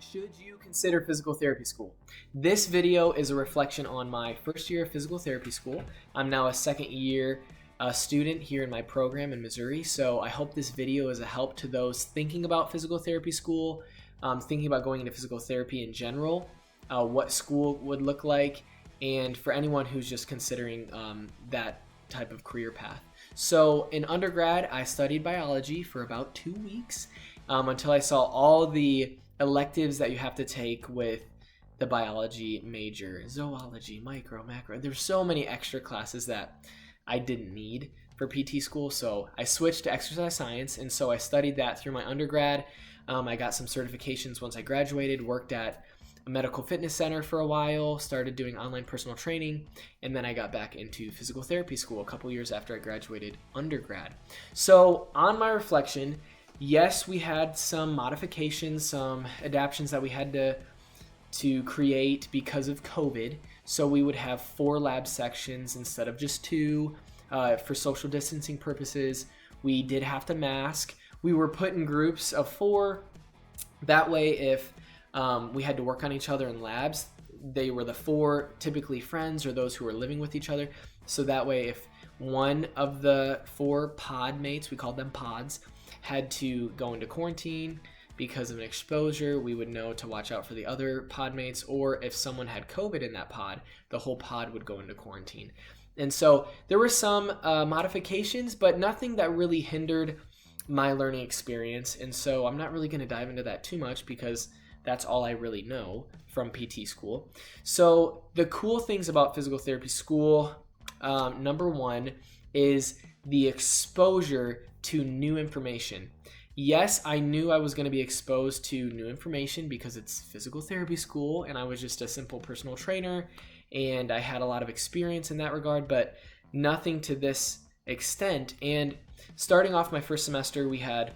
Should you consider physical therapy school? This video is a reflection on my first year of physical therapy school. I'm now a second year student here in my program in Missouri, so I hope this video is a help to those thinking about physical therapy school, thinking about going into physical therapy in general, what school would look like, and for anyone who's just considering that type of career path. So in undergrad, I studied biology for about 2 weeks until I saw all the electives that you have to take with the biology major, zoology, micro, macro. There's so many extra classes that I didn't need for PT school, so I switched to exercise science, and so I studied that through my undergrad. I got some certifications once I graduated, worked at a medical fitness center for a while, started doing online personal training, and then I got back into physical therapy school a couple years after I graduated undergrad. So on my reflection, yes, we had some modifications, some adaptations that we had to create because of COVID. So we would have 4 lab sections instead of just 2 for social distancing purposes. We did have to mask. We were put in groups of 4. That way, if we had to work on each other in labs, they were the 4 typically friends or those who were living with each other. So that way, if one of the 4 pod mates, we called them pods, had to go into quarantine because of an exposure, we would know to watch out for the other pod mates, or if someone had COVID in that pod, the whole pod would go into quarantine. And so there were some modifications, but nothing that really hindered my learning experience. And so I'm not really going to dive into that too much because that's all I really know from PT school. So the cool things about physical therapy school, number 1 is the exposure to new information. Yes, I knew I was going to be exposed to new information because it's physical therapy school and I was just a simple personal trainer and I had a lot of experience in that regard, but nothing to this extent. And starting off my first semester, we had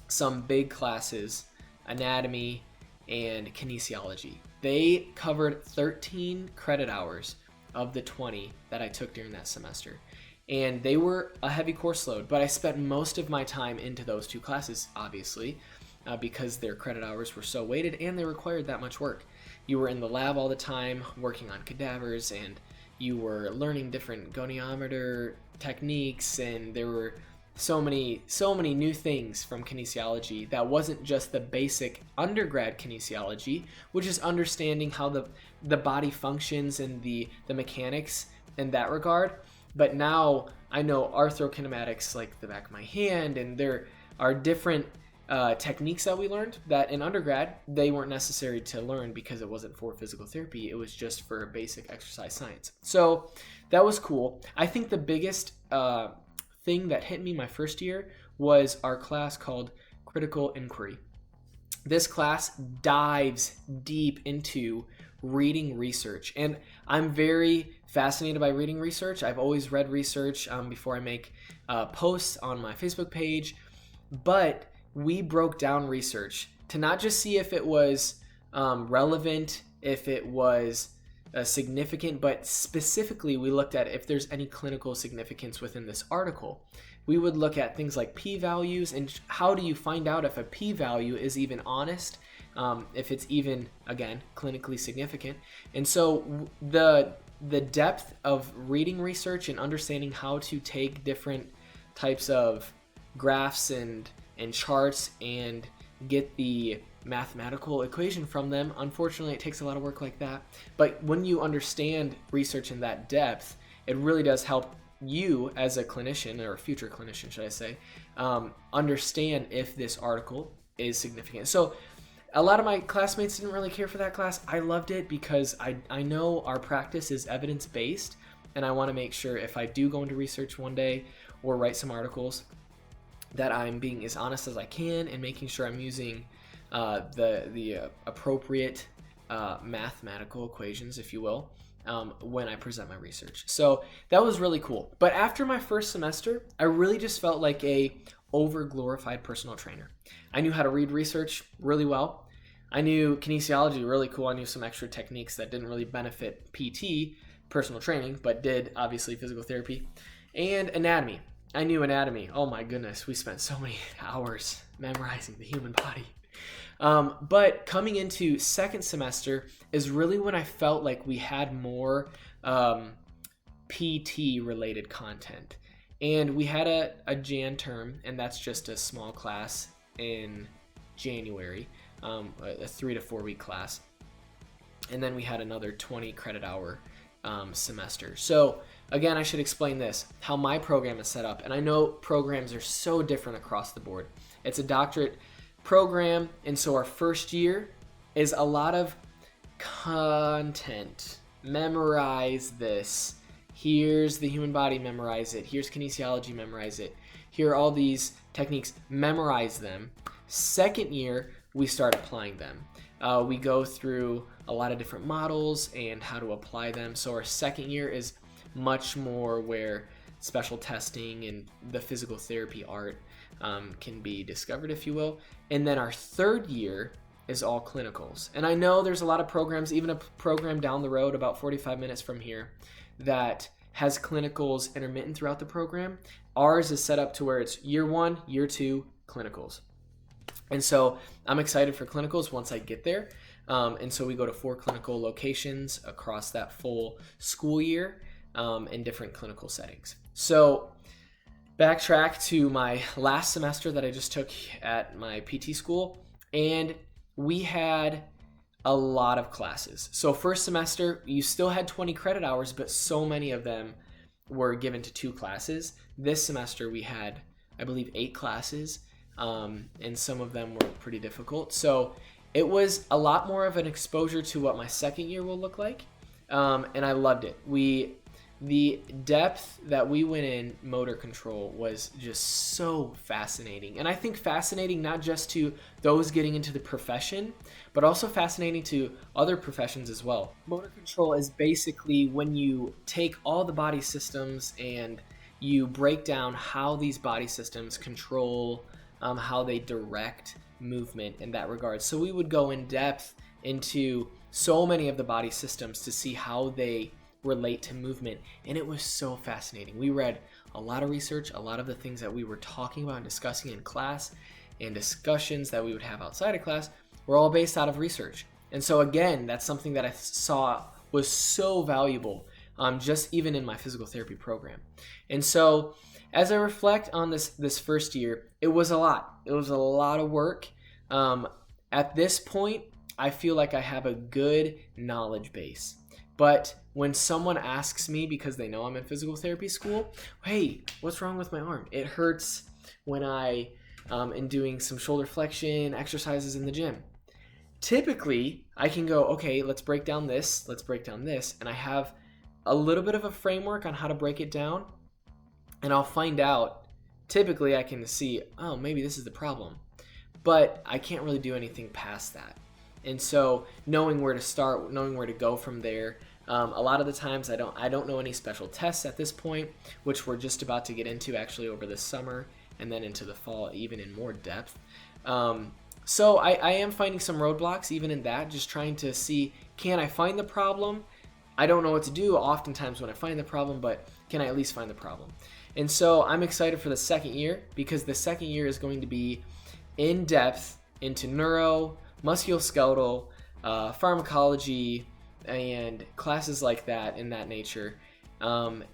some big classes, anatomy and kinesiology. They covered 13 credit hours of the 20 that I took during that semester. And they were a heavy course load, but I spent most of my time into those 2 classes, obviously, because their credit hours were so weighted and they required that much work. You were in the lab all the time, working on cadavers, and you were learning different goniometer techniques, and there were so many new things from kinesiology that wasn't just the basic undergrad kinesiology, which is understanding how the body functions and the mechanics in that regard. But now I know arthrokinematics like the back of my hand, and there are different techniques that we learned that in undergrad, they weren't necessary to learn because it wasn't for physical therapy. It was just for basic exercise science. So that was cool. I think the biggest thing that hit me my first year was our class called Critical Inquiry. This class dives deep into reading research, and I'm very fascinated by reading research. I've always read research before I make posts on my Facebook page, but we broke down research to not just see if it was relevant, if it was significant, but specifically we looked at if there's any clinical significance within this article. We would look at things like p-values and how do you find out if a p-value is even honest, if it's even, again, clinically significant. And so the depth of reading research and understanding how to take different types of graphs and charts and get the mathematical equation from them, unfortunately it takes a lot of work like that. But when you understand research in that depth, it really does help you as a clinician, or a future clinician should I say, understand if this article is significant. So a lot of my classmates didn't really care for that class. I loved it because I know our practice is evidence-based, and I want to make sure if I do go into research one day or write some articles that I'm being as honest as I can and making sure I'm using the appropriate mathematical equations, if you will, when I present my research. So that was really cool. But after my first semester, I really just felt like a over-glorified personal trainer. I knew how to read research really well. I knew kinesiology really cool. I knew some extra techniques that didn't really benefit PT, personal training, but did obviously physical therapy. And anatomy. I knew anatomy. Oh my goodness, we spent so many hours memorizing the human body. But coming into second semester is really when I felt like we had more PT related content. And we had a Jan term, and that's just a small class in January, a 3 to 4 week class. And then we had another 20 credit hour semester. So again, I should explain this, how my program is set up. And I know programs are so different across the board. It's a doctorate program, and so our first year is a lot of content. Memorize this. Here's the human body, memorize it. Here's kinesiology, memorize it. Here are all these techniques, memorize them. Second year, we start applying them. We go through a lot of different models and how to apply them. So our second year is much more where special testing and the physical therapy art can be discovered, if you will. And then our third year is all clinicals. And I know there's a lot of programs, even a program down the road about 45 minutes from here, that has clinicals intermittent throughout the program. Ours is set up to where it's year 1, year 2, clinicals. And so I'm excited for clinicals once I get there. And so we go to 4 clinical locations across that full school year in different clinical settings. So backtrack to my last semester that I just took at my PT school, and we had a lot of classes. So first semester, you still had 20 credit hours, but so many of them were given to 2 classes. This semester, we had, I believe, 8 classes, and some of them were pretty difficult. So it was a lot more of an exposure to what my second year will look like, and I loved it. The depth that we went in motor control was just so fascinating. And I think fascinating not just to those getting into the profession, but also fascinating to other professions as well. Motor control is basically when you take all the body systems and you break down how these body systems control, how they direct movement in that regard. So we would go in depth into so many of the body systems to see how they relate to movement, and it was so fascinating. We read a lot of research, a lot of the things that we were talking about and discussing in class, and discussions that we would have outside of class were all based out of research. And so again, that's something that I saw was so valuable, just even in my physical therapy program. And so as I reflect on this first year, it was a lot. It was a lot of work. At this point, I feel like I have a good knowledge base. But when someone asks me, because they know I'm in physical therapy school, hey, what's wrong with my arm? It hurts when I am doing some shoulder flexion exercises in the gym. Typically, I can go, okay, let's break down this, and I have a little bit of a framework on how to break it down, and I'll find out. Typically, I can see, oh, maybe this is the problem, but I can't really do anything past that. And so knowing where to start, knowing where to go from there, a lot of the times I don't know any special tests at this point, which we're just about to get into actually over the summer and then into the fall, even in more depth. So I am finding some roadblocks even in that, just trying to see, can I find the problem? I don't know what to do oftentimes when I find the problem, but can I at least find the problem? And so I'm excited for the second year, because the second year is going to be in depth into neuro, musculoskeletal, pharmacology, and classes like that in that nature. And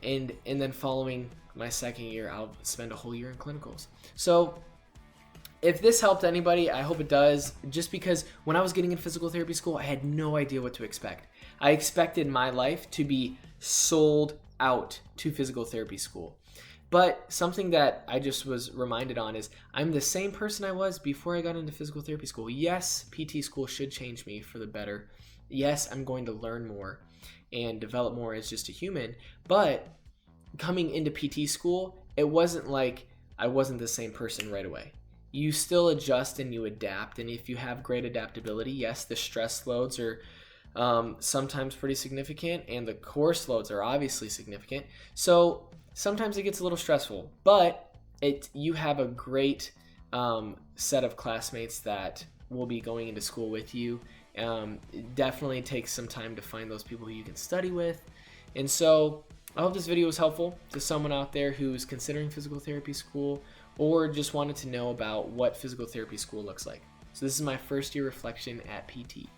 then following my second year, I'll spend a whole year in clinicals. So if this helped anybody, I hope it does, just because when I was getting in physical therapy school, I had no idea what to expect. I expected my life to be sold out to physical therapy school. But something that I just was reminded on is I'm the same person I was before I got into physical therapy school. Yes, PT school should change me for the better. Yes, I'm going to learn more and develop more as just a human. But coming into PT school, it wasn't like I wasn't the same person right away. You still adjust and you adapt. And if you have great adaptability, yes, the stress loads are sometimes pretty significant, and the course loads are obviously significant. So sometimes it gets a little stressful, but you have a great set of classmates that will be going into school with you. It definitely takes some time to find those people who you can study with. And so I hope this video was helpful to someone out there who's considering physical therapy school or just wanted to know about what physical therapy school looks like. So this is my first year reflection at PT.